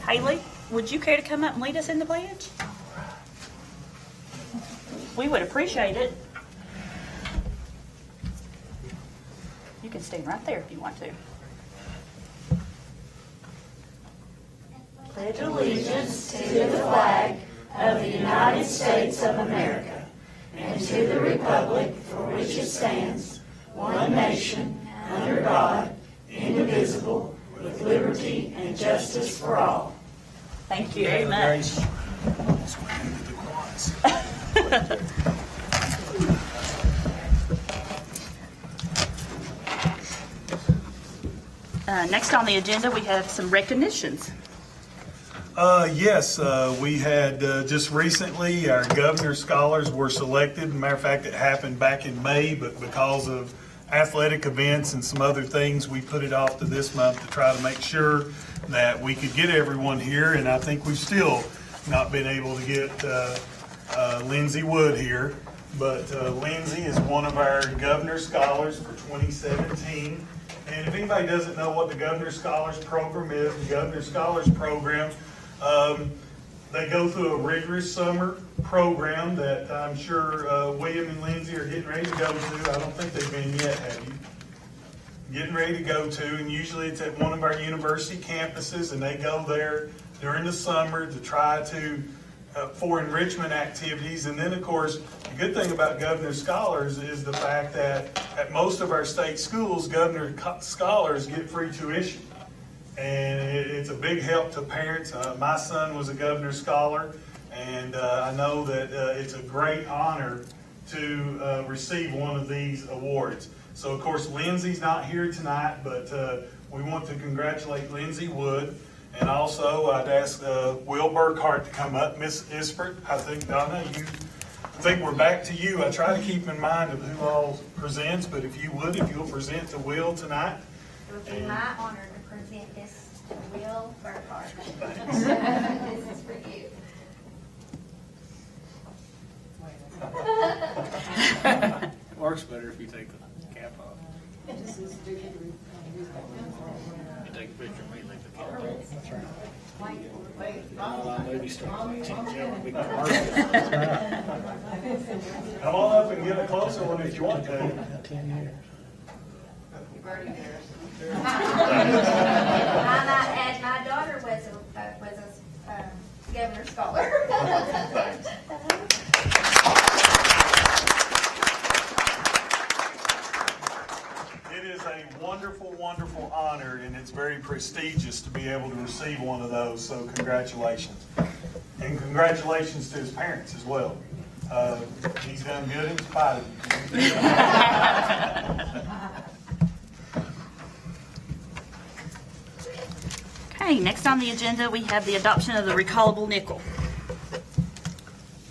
Haley, would you care to come up and lead us in the pledge? We would appreciate it. You can stand right there if you want to. Pledge allegiance to the flag of the United States of America and to the republic for which it stands, one nation, under God, indivisible, with liberty and justice for all. Thank you very much. Next on the agenda, we have some recognitions. Yes, we had just recently, our governor's scholars were selected. Matter of fact, it happened back in May, but because of athletic events and some other things, we put it off to this month to try to make sure that we could get everyone here. And I think we've still not been able to get Lindsay Wood here. But Lindsay is one of our governor's scholars for 2017. And if anybody doesn't know what the Governor's Scholars Program is, the Governor's Scholars Program, they go through a rigorous summer program that I'm sure William and Lindsay are getting ready to go to. I don't think they've been yet, have you? Getting ready to go to, and usually it's at one of our university campuses, and they go there during the summer to try to, for enrichment activities. And then, of course, the good thing about Governor Scholars is the fact that at most of our state schools, Governor Scholars get free tuition. And it's a big help to parents. My son was a Governor Scholar, and I know that it's a great honor to receive one of these awards. So, of course, Lindsay's not here tonight, but we want to congratulate Lindsay Wood. And also, I'd ask Will Burkhart to come up. Miss Ispert, I think, Donna, I think we're back to you. I try to keep in mind of who all presents, but if you'll present to Will tonight. It would be my honor to present this to Will Burkhart. This is for you. Works better if you take the cap off. You take a picture of me, leave the cap off. That's right. Maybe start like Tim big commercial. Come on up and get a closer one if you want to. I might add, my daughter was a Governor Scholar. It is a wonderful, wonderful honor, and it's very prestigious to be able to receive one of those, so congratulations. And congratulations to his parents as well. He's done good in spite of you. Okay, next on the agenda, we have the adoption of the recallable nickel.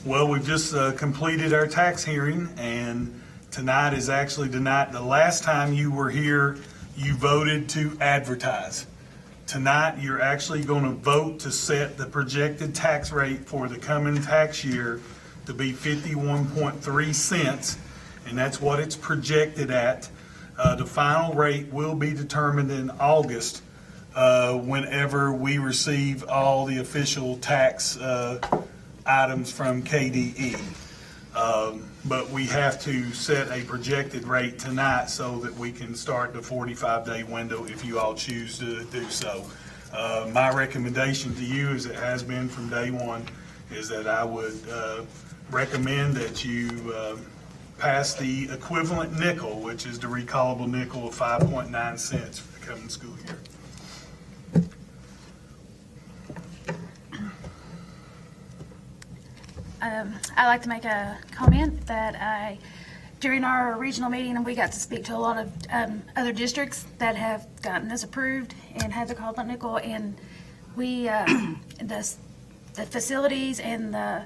Well, we've just completed our tax hearing, and tonight is actually the night. The last time you were here, you voted to advertise. Tonight, you're actually going to vote to set the projected tax rate for the coming tax year to be 51.3 cents, and that's what it's projected at. The final rate will be determined in August whenever we receive all the official tax items from KDE. But we have to set a projected rate tonight so that we can start the 45-day window if you all choose to do so. My recommendation to you, as it has been from day one, is that I would recommend that you pass the equivalent nickel, which is the recallable nickel of 5.9 cents for the coming school year. I'd like to make a comment that during our regional meeting, we got to speak to a lot of other districts that have gotten this approved and had the recallable nickel, and we, the facilities and the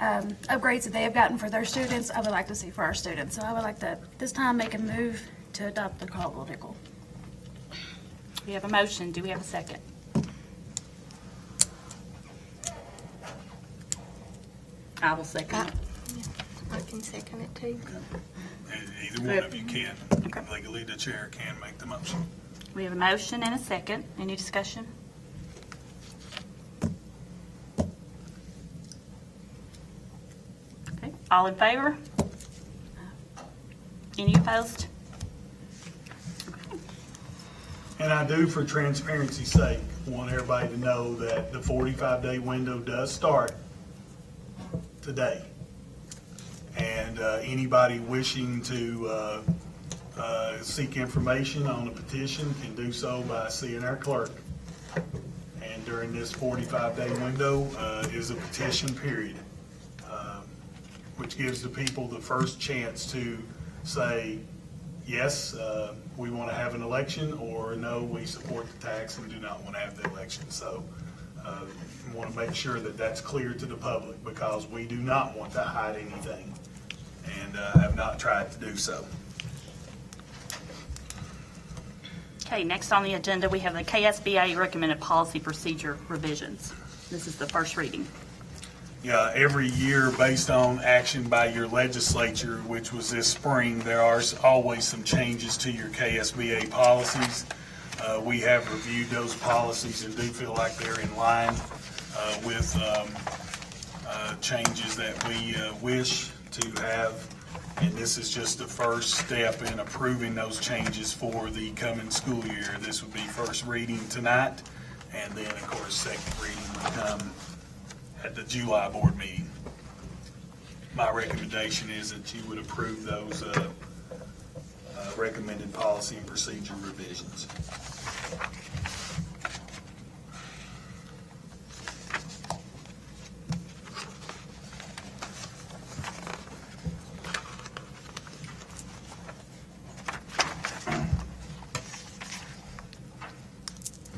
upgrades that they have gotten for their students, I would like to see for our students. So I would like to, this time, make a move to adopt the recallable nickel. We have a motion. Do we have a second? I will second it. I can second it too. Either one of you can. Legally, the chair can make the motion. We have a motion and a second. Any discussion? All in favor? Any opposed? And I do, for transparency's sake, want everybody to know that the 45-day window does start today. And anybody wishing to seek information on a petition can do so by seeing our clerk. And during this 45-day window is a petition period, which gives the people the first chance to say, yes, we want to have an election, or no, we support the tax and do not want to have the election. So we want to make sure that that's clear to the public, because we do not want to hide anything, and have not tried to do so. Okay, next on the agenda, we have the KSBA recommended policy procedure revisions. This is the first reading. Yeah, every year, based on action by your legislature, which was this spring, there are always some changes to your KSBA policies. We have reviewed those policies and do feel like they're in line with changes that we wish to have. And this is just the first step in approving those changes for the coming school year. This would be first reading tonight, and then, of course, second reading would come at the July board meeting. My recommendation is that you would approve those recommended policy and procedure revisions.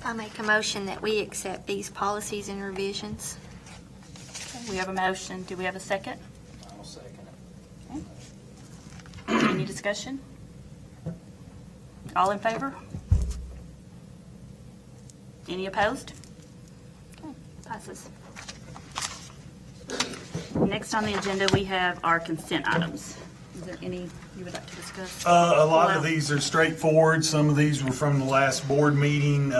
I make a motion that we accept these policies and revisions. We have a motion. Do we have a second? I'll second it. Any discussion? All in favor? Any opposed? Okay, passes. Next on the agenda, we have our consent items. Is there any you would like to discuss? A lot of these are straightforward. Some of these were from the last board meeting.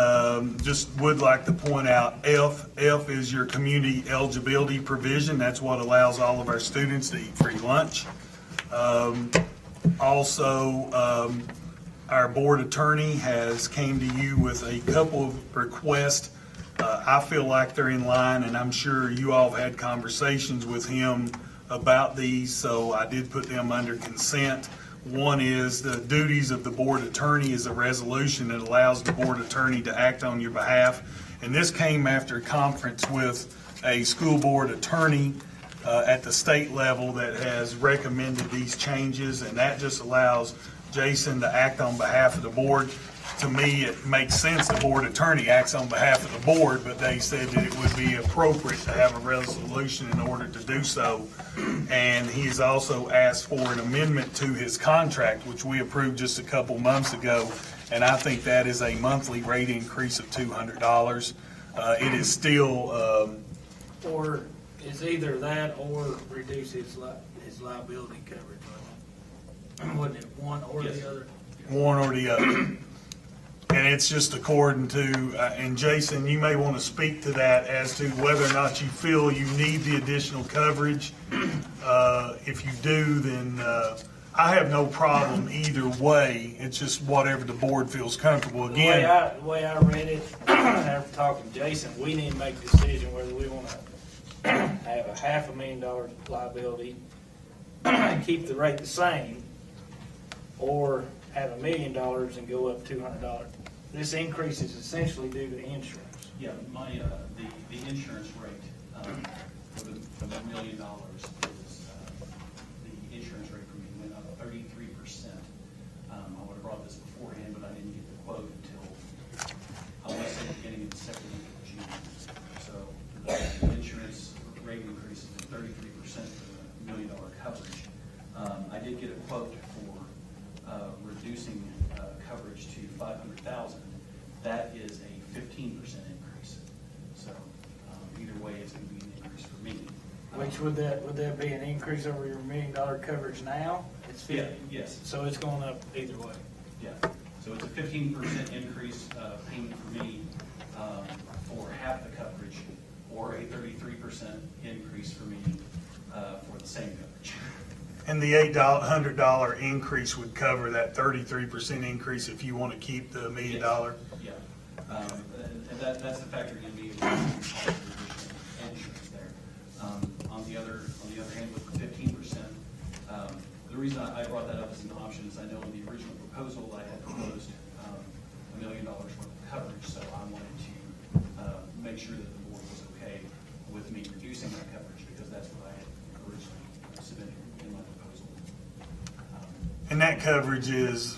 Just would like to point out F is your community eligibility provision. That's what allows all of our students to eat free lunch. Also, our board attorney has came to you with a couple of requests. I feel like they're in line, and I'm sure you all have had conversations with him about these, so I did put them under consent. One is the duties of the board attorney is a resolution that allows the board attorney to act on your behalf. And this came after a conference with a school board attorney at the state level that has recommended these changes, and that just allows Jason to act on behalf of the board. To me, it makes sense the board attorney acts on behalf of the board, but they said that it would be appropriate to have a resolution in order to do so. And he's also asked for an amendment to his contract, which we approved just a couple months ago. And I think that is a monthly rate increase of $200. It is still, Or it's either that or reduce his liability coverage, wasn't it? One or the other? one or the other. And it's just according to, and Jason, you may want to speak to that as to whether or not you feel you need the additional coverage. If you do, then I have no problem either way. It's just whatever the board feels comfortable. Again, The way I read it, after talking to Jason, we need to make a decision whether we want to have a $500,000 liability and keep the rate the same, or have $1 million and go up $200. This increase is essentially due to insurance. Yeah, the insurance rate for the $1 million is, the insurance rate for me went up 33%. I would have brought this beforehand, but I didn't get the quote until, I want to say, the beginning of the second week of June. So the insurance rate increases to 33% for the $1 million coverage. I did get a quote for reducing coverage to $500,000. That is a 15% increase. So either way, it's going to be an increase for me. Which would that be an increase over your $1 million coverage now? It's 50. Yeah, yes. So it's going up either way. Yeah. So it's a 15% increase payment for me for half the coverage, or a 33% increase for me for the same coverage. And the $800 increase would cover that 33% increase if you want to keep the $1 million? Yeah. And that's the factor going to be insurance there. On the other hand, with 15%, the reason I brought that up as an option is I know in the original proposal I had proposed $1 million worth of coverage, so I wanted to make sure that the board was okay with me reducing that coverage because that's what I had originally submitted in my proposal. And that coverage is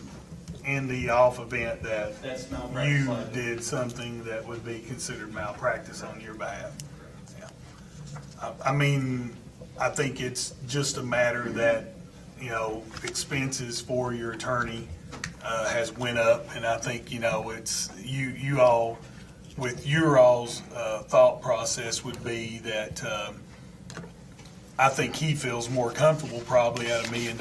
in the off event that That's malpractice you liability. did something that would be considered malpractice on your behalf. Yeah. I mean, I think it's just a matter that, you know, expenses for your attorney has went up, and I think, you know, it's, you all, with your all's thought process would be that I think he feels more comfortable probably at $1 million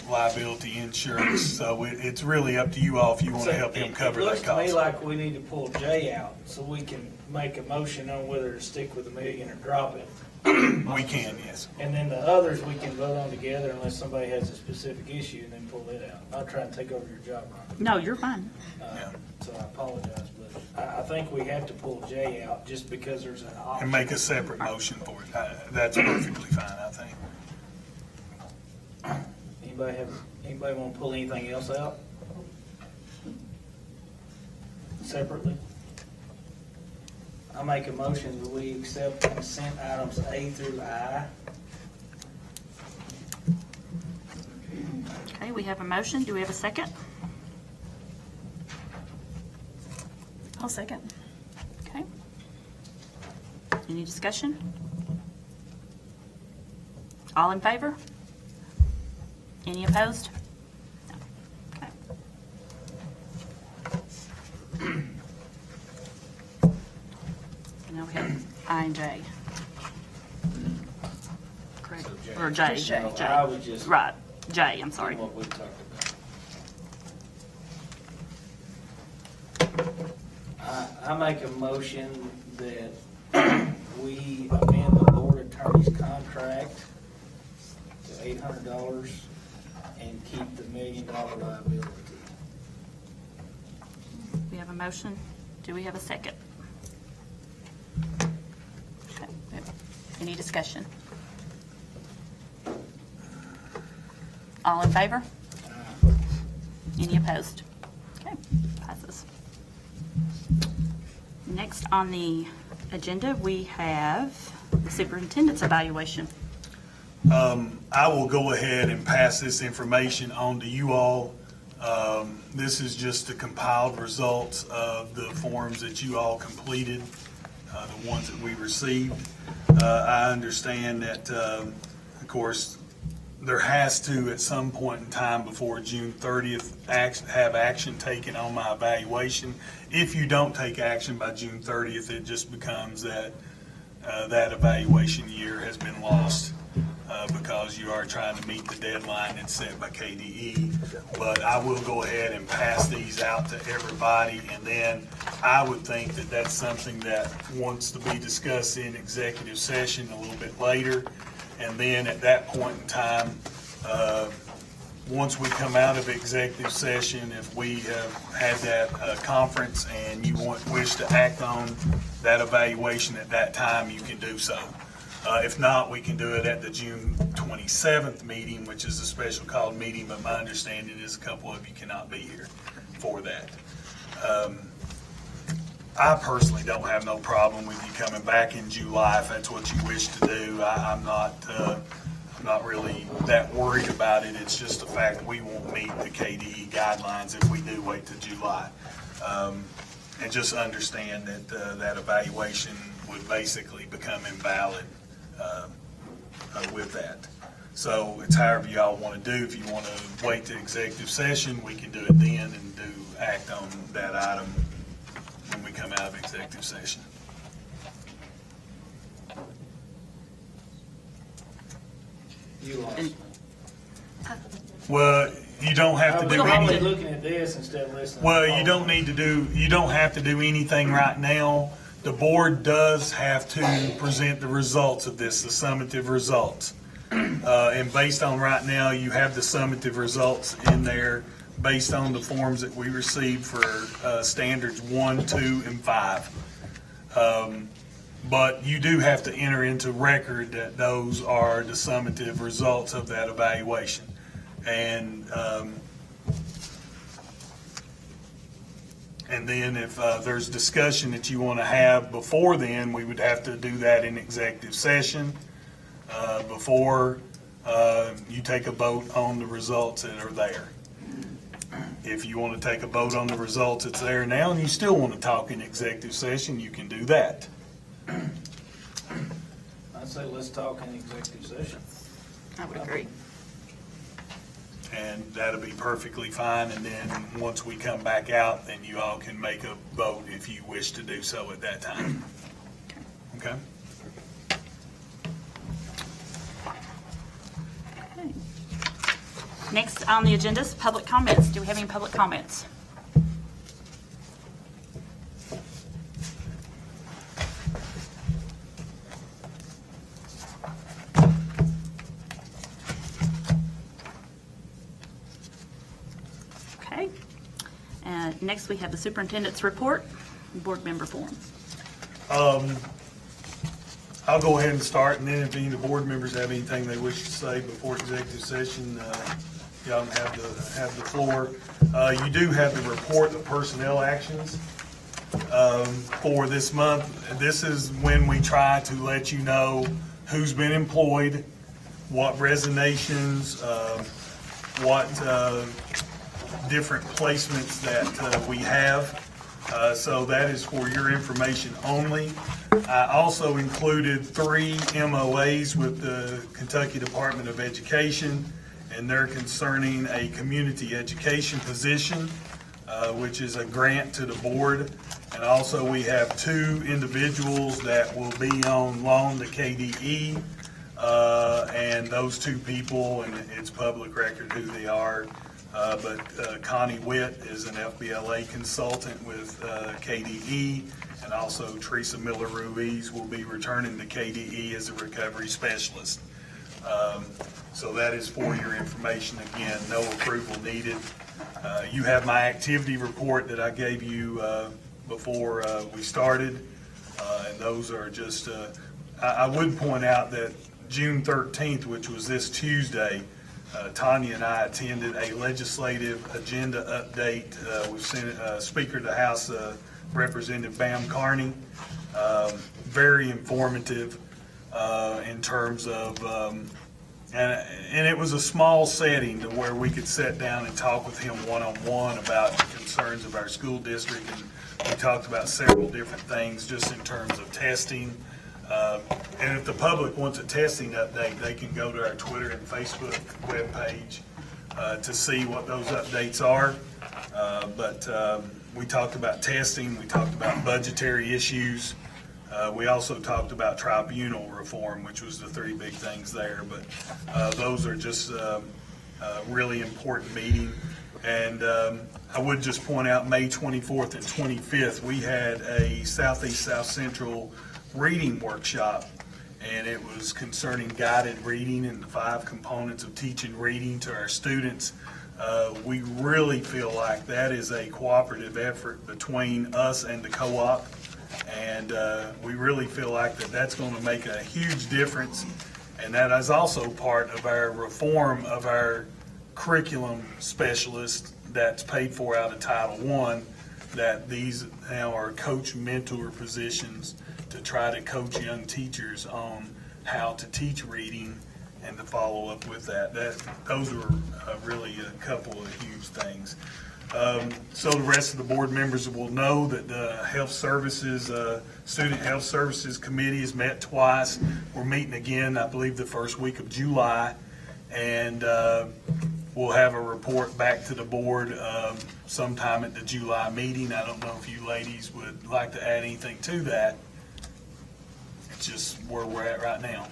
liability insurance, so it's really up to you all if you want to help him cover It that looks to me cost. like we need to pull Jay out so we can make a motion on whether to stick with $1 million or drop it. We can, yes. And then the others we can vote on together unless somebody has a specific issue and then pull it out. Not trying to take over your job, Ron. No, you're fine. Yeah. So I apologize, but I think we have to pull Jay out just because there's an option. And make a separate motion for it. That's perfectly fine, I think. Anybody want to pull anything else out? Separately? I make a motion that we accept consent items A through I. Okay, we have a motion. Do we have a second? I'll second. Okay. Any discussion? All in favor? Any opposed? No. Okay. Now we have I and J. Correct. So J. Or J. Just J. J. I would just- Right. J, I'm sorry. What we talked about. I make a motion that we amend the board attorney's contract to $800 and keep the $1 million liability. We have a motion. Do we have a second? Okay. Any discussion? All in favor? Any opposed? Okay, passes. Next on the agenda, we have the superintendent's evaluation. I will go ahead and pass this information on to you all. This is just the compiled results of the forms that you all completed, the ones that we received. I understand that, of course, there has to, at some point in time before June 30th, have action taken on my evaluation. If you don't take action by June 30th, it just becomes that that evaluation year has been lost because you are trying to meet the deadline that's set by KDE. But I will go ahead and pass these out to everybody, and then I would think that that's something that wants to be discussed in executive session a little bit later. And then at that point in time, once we come out of executive session, if we have had that conference and you wish to act on that evaluation at that time, you can do so. If not, we can do it at the June 27th meeting, which is a special called meeting, but my understanding is a couple of you cannot be here for that. I personally don't have no problem with you coming back in July if that's what you wish to do. I'm not really that worried about it. It's just the fact that we won't meet the KDE guidelines if we do wait till July. And just understand that that evaluation would basically become invalid with that. So it's however y'all want to do. If you want to wait to executive session, we can do it then and act on that item when we come out of executive session. You lost me. Well, you don't have I to was do probably anything. looking at this instead of listening. Well, you don't have to do anything right now. The board does have to present the results of this, the summative results. And based on right now, you have the summative results in there based on the forms that we received for standards 1, 2, and 5. But you do have to enter into record that those are the summative results of that evaluation. And then if there's discussion that you want to have before then, we would have to do that in executive session before you take a vote on the results that are there. If you want to take a vote on the results that's there now and you still want to talk in executive session, you can do that. I'd say let's talk in executive session. I would agree. And that'll be perfectly fine. And then once we come back out, then you all can make a vote if you wish to do so at that time. Okay? Okay. Next on the agenda is public comments. Do we have any public comments? Okay. Next, we have the superintendent's report, board member forum. I'll go ahead and start, and then if any of the board members have anything they wish to say before executive session, y'all have the floor. You do have the report of personnel actions for this month. This is when we try to let you know who's been employed, what resignations, what different placements that we have. So that is for your information only. I also included 3 MOAs with the Kentucky Department of Education, and they're concerning a community education position, which is a grant to the board. And also we have 2 individuals that will be on loan to KDE, and those 2 people, and it's public record who they are, but Connie Witt is an FBLA consultant with KDE, and also Teresa Miller-Ruiz will be returning to KDE as a recovery specialist. So that is for your information. Again, no approval needed. You have my activity report that I gave you before we started, and those are just, I would point out that June 13th, which was this Tuesday, Tanya and I attended a legislative agenda update with Speaker of the House, Representative Bam Carney. Very informative in terms of, and it was a small setting to where we could sit down and talk with him one-on-one about the concerns of our school district, and we talked about several different things just in terms of testing. And if the public wants a testing update, they can go to our Twitter and Facebook webpage to see what those updates are. But we talked about testing, we talked about budgetary issues. We also talked about tribunal reform, which was the 3 big things there. But those are just a really important meeting. And I would just point out May 24th and 25th, we had a Southeast South Central reading workshop, and it was concerning guided reading and the 5 components of teaching reading to our students. We really feel like that is a cooperative effort between us and the co-op, and we really feel like that's going to make a huge difference, and that is also part of our reform of our curriculum specialist that's paid for out of Title I, that these now are coach mentor positions to try to coach young teachers on how to teach reading and to follow up with that. Those were really a couple of huge things. So the rest of the board members will know that the Health Services, Student Health Services Committee has met twice. We're meeting again, I believe, the first week of July, and we'll have a report back to the board sometime at the July meeting. I don't know if you ladies would like to add anything to that. It's just where we're at right now.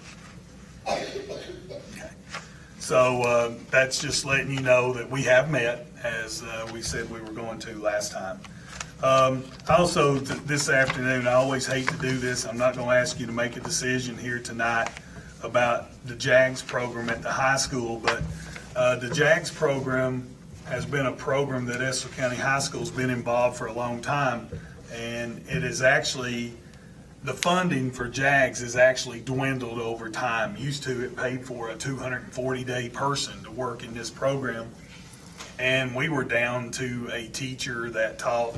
Okay. So that's just letting you know that we have met, as we said we were going to last time. Also, this afternoon, I always hate to do this. I'm not going to ask you to make a decision here tonight, about the JAGS program at the high school, but the JAGS program has been a program that Estill County High School's been involved for a long time, and it is actually, the funding for JAGS has actually dwindled over time. Used to, it paid for a 240-day person to work in this program, and we were down to a teacher that taught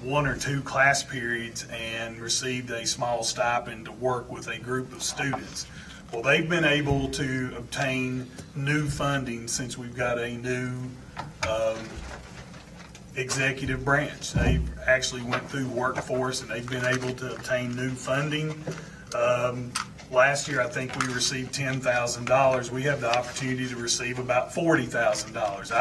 1 or 2 class periods and received a small stipend to work with a group of students. Well, they've been able to obtain new funding since we've got a new executive branch. They actually went through workforce and they've been able to obtain new funding. Last year, I think we received $10,000. We have the opportunity to receive about $40,000.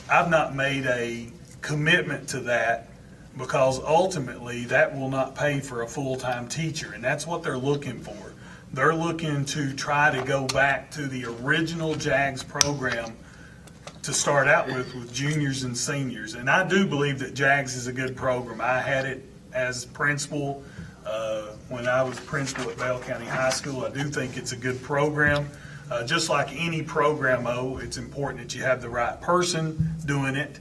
I've not made a commitment to that because ultimately that will not pay for a full-time teacher, and that's what they're looking for. They're looking to try to go back to the original JAGS program to start out with juniors and seniors. And I do believe that JAGS is a good program. I had it as principal when I was principal at Bell County High School. I do think it's a good program. Just like any program, it's important that you have the right person doing it.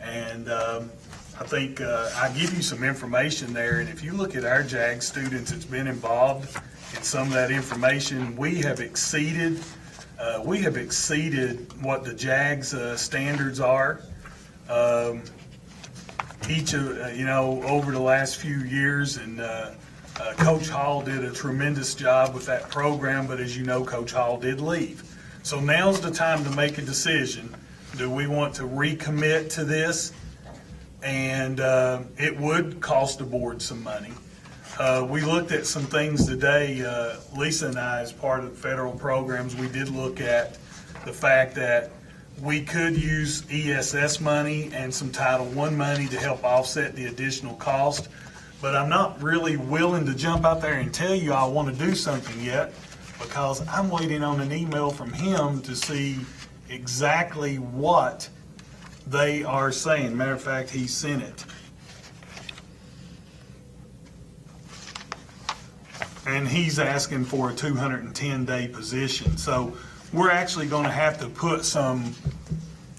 And I think I give you some information there. And if you look at our JAGS students that's been involved in some of that information, we have exceeded what the JAGS standards are. Over the last few years, and Coach Hall did a tremendous job with that program, but as you know, Coach Hall did leave. So now's the time to make a decision. Do we want to recommit to this? And it would cost the board some money. We looked at some things today. Lisa and I, as part of the federal programs, we did look at the fact that we could use ESS money and some Title I money to help offset the additional cost. But I'm not really willing to jump out there and tell you I want to do something yet, because I'm waiting on an email from him to see exactly what they are saying. Matter of fact, he sent it. And he's asking for a 210-day position. So we're actually going to have to put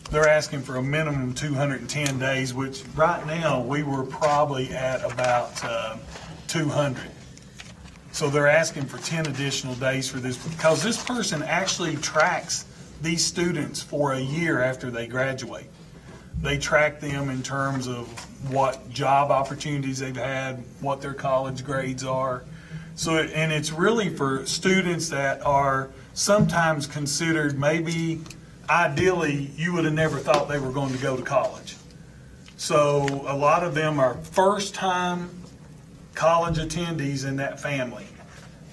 they're asking for a minimum 210 days, which right now we were probably at about 200. So they're asking for 10 additional days for this, because this person actually tracks these students for a year after they graduate. They track them in terms of what job opportunities they've had, what their college grades are. So, and it's really for students that are sometimes considered, maybe ideally you would have never thought they were going to go to college. So a lot of them are first-time college attendees in that family.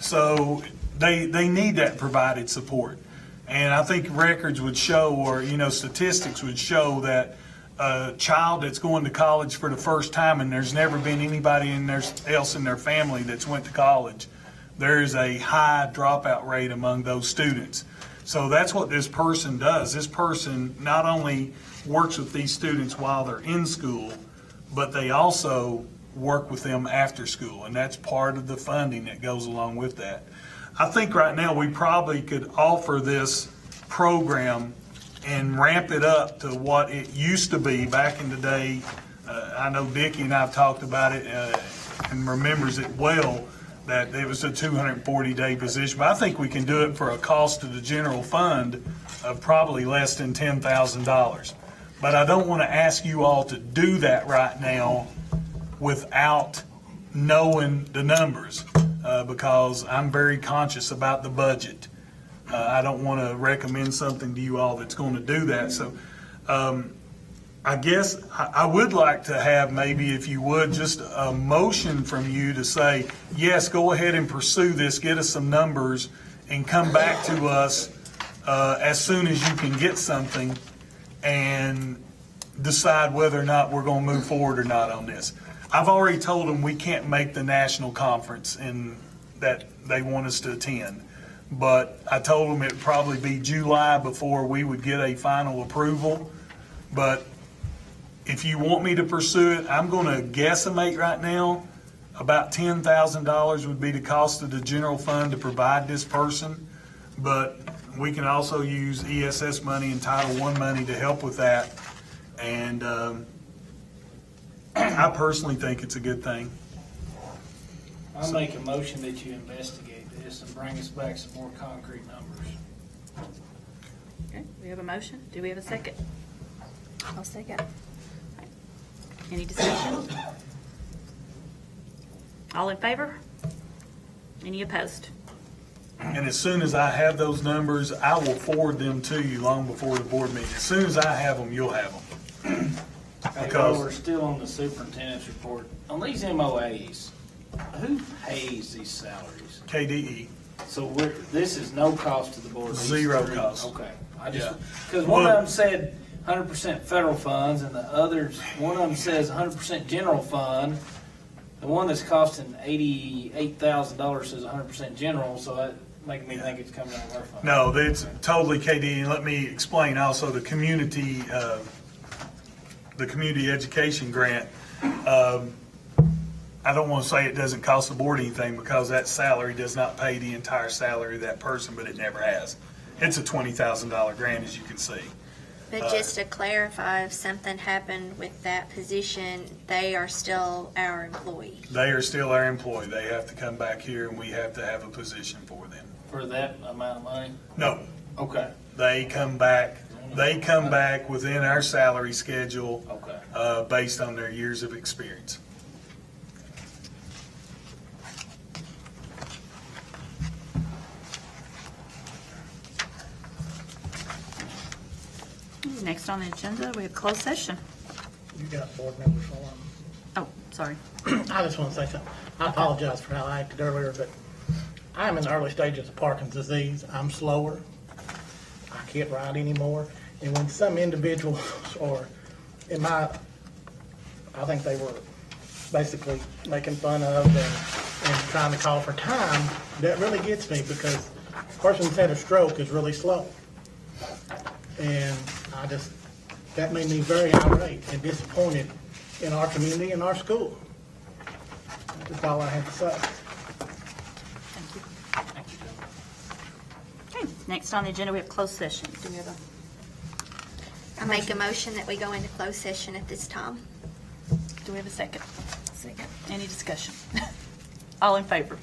So they need that provided support. And I think records would show, or statistics would show, that a child that's going to college for the first time and there's never been anybody else in their family that's went to college, there is a high dropout rate among those students. So that's what this person does. This person not only works with these students while they're in school, but they also work with them after school, and that's part of the funding that goes along with that. I think right now we probably could offer this program and ramp it up to what it used to be back in the day. I know Dickie and I have talked about it and remembers it well, that it was a 240-day position. But I think we can do it for a cost to the general fund of probably less than $10,000. But I don't want to ask you all to do that right now without knowing the numbers, because I'm very conscious about the budget. I don't want to recommend something to you all that's going to do that. So I guess I would like to have, maybe if you would, just a motion from you to say, yes, go ahead and pursue this, get us some numbers, and come back to us as soon as you can get something, and decide whether or not we're going to move forward or not on this. I've already told them we can't make the national conference that they want us to attend. But I told them it'd probably be July before we would get a final approval. But if you want me to pursue it, I'm going to guesstimate right now About $10,000 would be the cost of the general fund to provide this person, but we can also use ESS money and Title I money to help with that. And I personally think it's a good thing. I'll make a motion that you investigate this and bring us back some more concrete numbers. Okay, we have a motion. Do we have a second? I'll second. Any discussion? All in favor? Any opposed? And as soon as I have those numbers, I will forward them to you long before the board meeting. As soon as I have them, you'll have them. Hey, Because- while we're still on the superintendent's report, on these MOAs, who pays these salaries? KDE. So this is no cost to the board? these Zero three? cost. Okay. Yeah. Because one of Well- them said 100% federal funds, and the others, one of them says 100% general fund. The one that's costing $88,000 says 100% general, so that making me think it's coming out of our fund. No, it's totally KDE. And let me explain also the community education grant. I don't want to say it doesn't cost the board anything because that salary does not pay the entire salary of that person, but it never has. It's a $20,000 grant, as you can see. But just to clarify, if something happened with that position, they are still our employee. They are still our employee. They have to come back here and we have to have a position for them. For that amount of money? No, Okay, they come back within our salary schedule, okay. based on their years of experience. Next on the agenda, we have closed session. You got board member forum. Oh, sorry. I just want to say something. I apologize for how I acted earlier, but I am in the early stages of Parkinson's disease. I'm slower. I can't ride anymore. And when some individuals or I think they were basically making fun of and trying to call for time, that really gets me because a person who's had a stroke is really slow. And that made me very irate and disappointed in our community and our school. That's all I have to say. Thank you. Okay, next on the agenda, we have closed session. Do we have a, I make a motion that we go into closed session at this time. do we have a second? Second. Any discussion? All in favor?